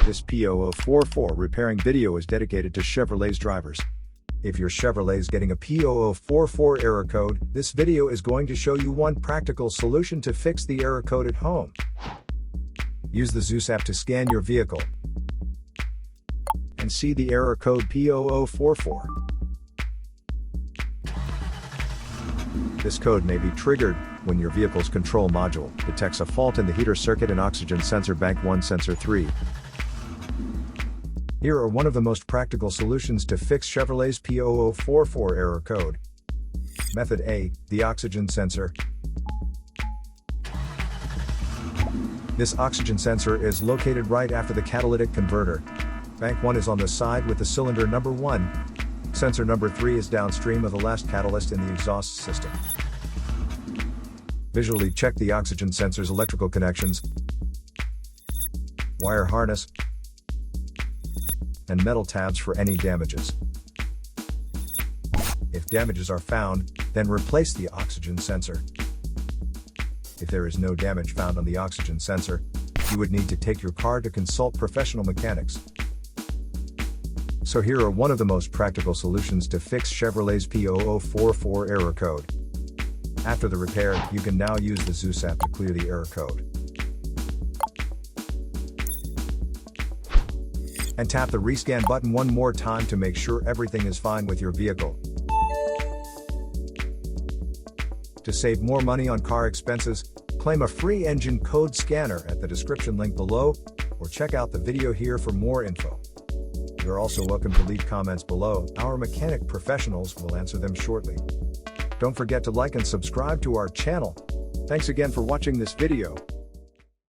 This P0044 repairing video is dedicated to Chevrolet's drivers. If your Chevrolet is getting a P0044 error code, this video is going to show you one practical solution to fix the error code at home. Use the Zeus app to scan your vehicle and see the error code P0044. This code may be triggered when your vehicle's control module detects a fault in the heater circuit and oxygen sensor bank 1 sensor 3. Here are one of the most practical solutions to fix Chevrolet's P0044 error code. Method A, the oxygen sensor. This oxygen sensor is located right after the catalytic converter. Bank 1 is on the side with the cylinder number 1. Sensor number 3 is downstream of the last catalyst in the exhaust system. Visually check the oxygen sensor's electrical connections, wire harness, and metal tabs for any damages. If damages are found, then replace the oxygen sensor. If there is no damage found on the oxygen sensor, you would need to take your car to consult professional mechanics. So here are one of the most practical solutions to fix Chevrolet's P0044 error code. After the repair, you can now use the Zeus app to clear the error code. And tap the rescan button one more time to make sure everything is fine with your vehicle. To save more money on car expenses, claim a free engine code scanner at the description link below, or check out the video here for more info. You're also welcome to leave comments below. Our mechanic professionals will answer them shortly. Don't forget to like and subscribe to our channel. Thanks again for watching this video.